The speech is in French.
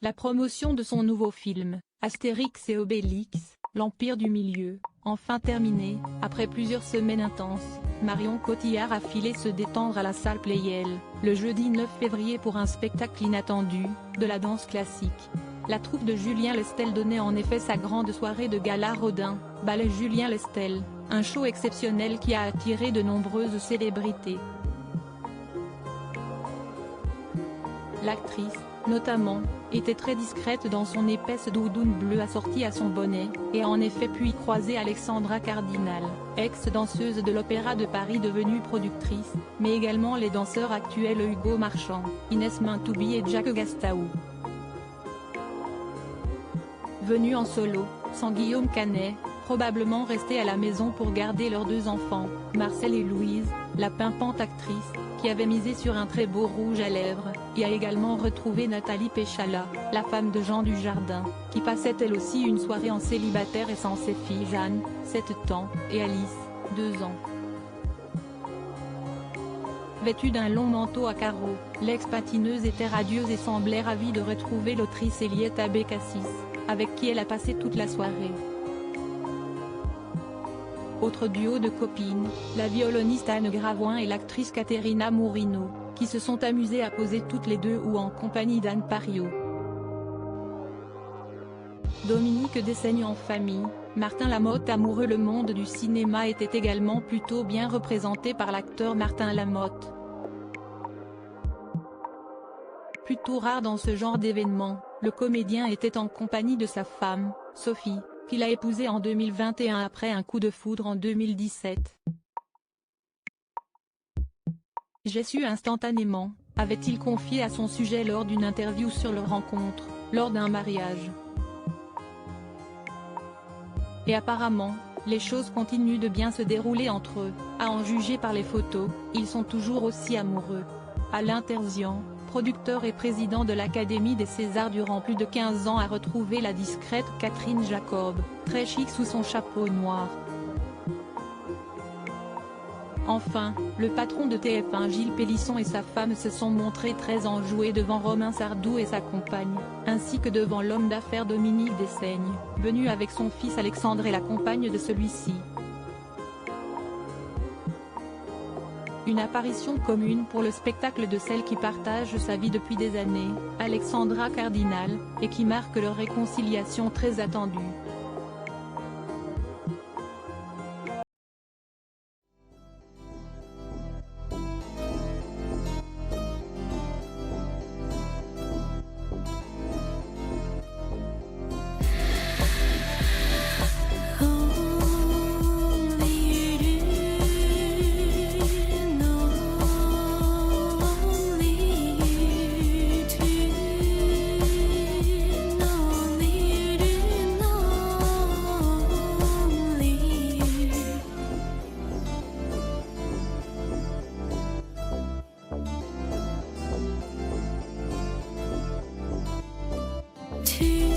La promotion de son nouveau film, Astérix et Obélix, l'Empire du Milieu, enfin terminée, après plusieurs semaines intenses, Marion Cotillard a filé se détendre à la salle Playel, le jeudi 9 février pour un spectacle inattendu, de la danse classique. La troupe de Julien Lestel donnait en effet sa grande soirée de gala Rodin, Ballet Julien Lestel, un show exceptionnel qui a attiré de nombreuses célébrités. L'actrice, notamment, était très discrète dans son épaisse doudoune bleue assortie à son bonnet, et a en effet pu y croiser Alexandra Cardinal, ex-danseuse de l'Opéra de Paris devenue productrice, mais également les danseurs actuels Hugo Marchand, Inès Mintoubi et Jacques Gastaou. Venus en solo, sans Guillaume Canet, probablement restés à la maison pour garder leurs 2 enfants, Marcel et Louise, la pimpante actrice, qui avait misé sur un très beau rouge à lèvres, et a également retrouvé Nathalie Péchala, la femme de Jean Dujardin, qui passait elle aussi une soirée en célibataire et sans ses filles Jeanne, 7 ans, et Alice, 2 ans. Vêtue d'un long manteau à carreaux, l'ex-patineuse était radieuse et semblait ravie de retrouver l'autrice Eliette Abécassis, avec qui elle a passé toute la soirée. Autre duo de copines, la violoniste Anne Gravoin et l'actrice Caterina Mourino, qui se sont amusées à poser toutes les deux ou en compagnie d'Anne Pariot. Dominique Dessaigne en famille, Martin Lamotte amoureux. Le monde du cinéma était également plutôt bien représenté par l'acteur Martin Lamotte. Plutôt rare dans ce genre d'événement, le comédien était en compagnie de sa femme, Sophie, qu'il a épousée en 2021 après un coup de foudre en 2017. J'ai su instantanément, avait-il confié à son sujet lors d'une interview sur leur rencontre, lors d'un mariage. Et apparemment, les choses continuent de bien se dérouler entre eux, à en juger par les photos, ils sont toujours aussi amoureux. Alain Terzian, producteur et président de l'Académie des Césars durant plus de 15 ans, a retrouvé la discrète Catherine Jacob, très chic sous son chapeau noir. Enfin, le patron de TF1 Gilles Pélisson et sa femme se sont montrés très enjoués devant Romain Sardou et sa compagne, ainsi que devant l'homme d'affaires Dominique Dessaigne, venu avec son fils Alexandre et la compagne de celui-ci. Une apparition commune pour le spectacle de celle qui partage sa vie depuis des années, Alexandra Cardinal, et qui marque leur réconciliation très attendue. To